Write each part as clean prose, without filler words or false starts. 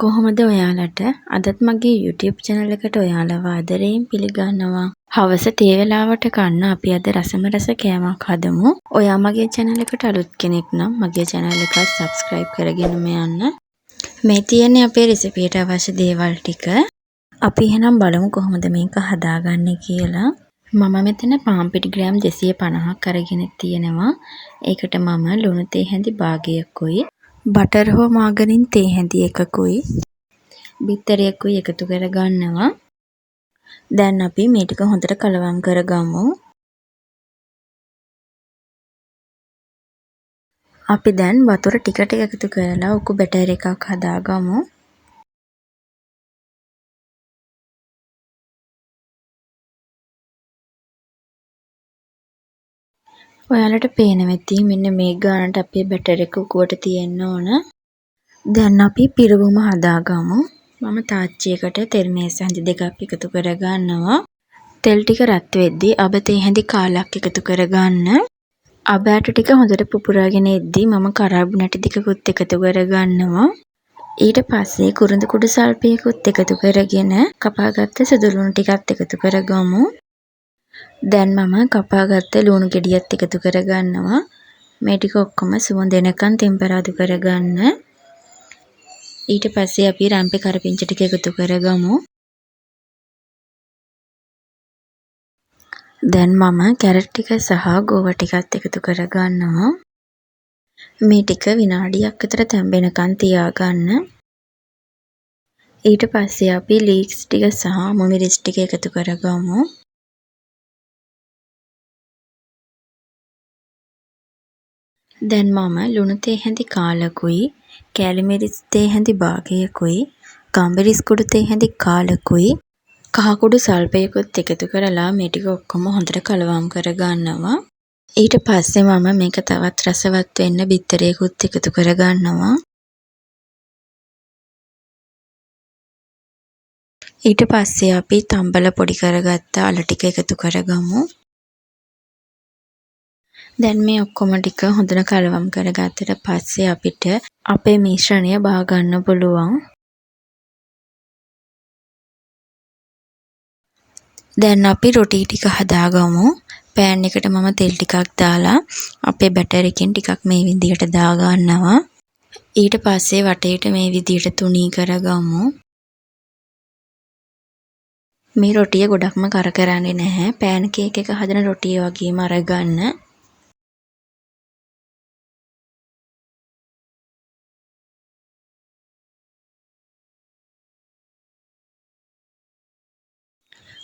කොහොමද ඔයාලට? අදත් මගේ YouTube channel එකට ඔයාලව ආදරයෙන් පිළිගන්නවා. හවස තේ වේලාවට කන්න අපි අද රසම රස කෑමක් හදමු. ඔයා මගේ channel එකට අලුත් කෙනෙක් නම් මගේ channel එක subscribe කරගෙනම යන්න. මේ තියෙන්නේ අපේ recipe ට අවශ්‍ය දේවල් ටික. අපි එහෙනම් බලමු කොහොමද මේක හදාගන්නේ කියලා. මම මෙතන පාන් පිටි ග්‍රෑම් 250ක් අරගෙන තියෙනවා. ඒකට මම ලුණු තේ හැඳි භාගයකුයි බටර් හෝ මාගරින් තේ හැඳි එකකුයි බිත්තරයකුයි එකතු කර ගන්නවා. දැන් අපි මේ ටික හොඳට කලවම් කරගමු. අපි දැන් වතුර ටික ටික එකතු කරලා උකු බැටර් එකක් හදාගමු. ඔයාලට පේනවා ඇති මෙන්න මේ ගානට අපේ බැටර් එක උකුවට තියෙන්න ඕන. දැන් අපි පිරුවම හදාගමු. මම තාච්චියකට තෙල් මේස හැඳි දෙකක් එකතු කර ගන්නවා. තෙල් ටික රත් වෙද්දී අබ තේ හැඳි කාලක් එකතු කර ගන්න. අබ ඇට ටික හොඳට පුපුරාගෙන එද්දී මම කරාබු නැටි ටිකකුත් එකතු කර ගන්නවා. ඊට පස්සේ කුරුඳු කුඩු සල්පියකුත් එකතු කරගෙන කපාගත්ත සුදු ලුණු ටිකත් එකතු කරගමු. දැන් මම කපාගත්ත ලුණු ගෙඩියත් එකතු කර ගන්නවා. මේ ටික ඔක්කොම සුවඳ එනකන් තෙම්පරාදු කරගන්න. ඊට පස්සේ අපි රම්පේ කරපිංච ටික එකතු කරගමු. දැන් මම කැරට් ටික සහ ගෝවා ටිකත් එකතු කරගන්නවා. මේ ටික විනාඩියක් විතර තැම්බෙනකන් තියාගන්න. ඊට පස්සේ අපි ලීක්ස් ටික සහ මොමිරිස් ටික එකතු කරගමු. දැන් මම ලුණු තේ හැඳි කාලකුයි කෑලි මිරිස් තේ හැඳි භාගයකුයි ගම්බිරිස් කුඩු තේ හැඳි කාලකුයි කහ කුඩු සල්පයකුත් එකතු කරලා මේ ටික ඔක්කොම හොඳට කලවම් කරගන්නවා. ඊට පස්සේ මම මේක තවත් රසවත් වෙන්න බිත්තරයකුත් එකතු කරගන්නවා. ඊට පස්සේ අපි තම්බල පොඩි කරගත්ත අල ටික එකතු කරගමු. දැන් මේ ඔක්කොම ටික හොඳට කලවම් කරගත්තට පස්සේ අපිට අපේ මිශ්‍රණය බා ගන්න පුළුවන්. දැන් අපි රොටි ටික හදාගමු. පෑන් එකට මම තෙල් ටිකක් දාලා අපේ බැටර් එකෙන් ටිකක් මේ විදිහට දා ගන්නවා. ඊට පස්සේ වටේට මේ විදිහට තුනී කරගමු. මේ රොටිය ගොඩක්ම කරකරන්නේ නැහැ. පෑන් කේක් එක හදන රොටිය වගේම අරගන්න.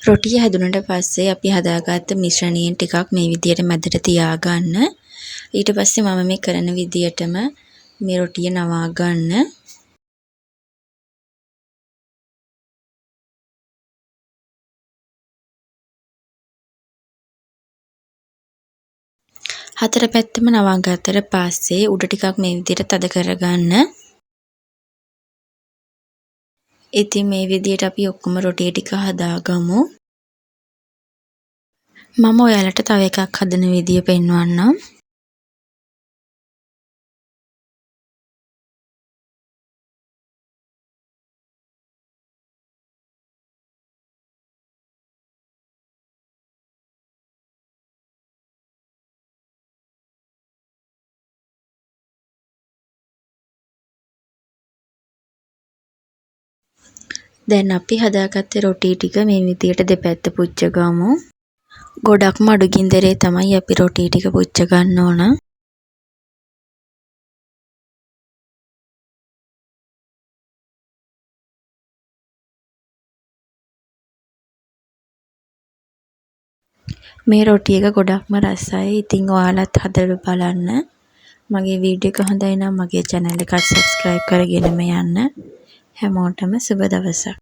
රොටිය හැදුනට පස්සේ අපි හදාගත්ත මිශ්‍රණයෙන් ටිකක් මේ විදිහට මැදට තියාගන්න. ඊට පස්සේ මම මේ කරන විදිහටම මේ රොටිය නවා ගන්න. හතර පැත්තම නවා ගත්තට පස්සේ උඩ ටිකක් මේ විදිහට තද කරගන්න. ඉතින් මේ විදිහට අපි ඔක්කොම රොටිය ටික හදාගමු. මම ඔයාලට තව එකක් හදන විදිය පෙන්වන්නම්. දැන් අපි හදාගත්ත රොටි ටික මේ විදිහට දෙපැත්ත පුච්ච ගමු. ගොඩක්ම අඩු ගින්දරේ තමයි අපි රොටි ටික පුච්ච ගන්න ඕන. මේ රොටි එක ගොඩක්ම රසයි. ඉතින් ඔයාලත් හදලා බලන්න. මගේ වීඩියෝ එක හොඳයි නම් මගේ channel එක subscribe කරගෙනම යන්න. හැමෝටම සුබ දවසක්.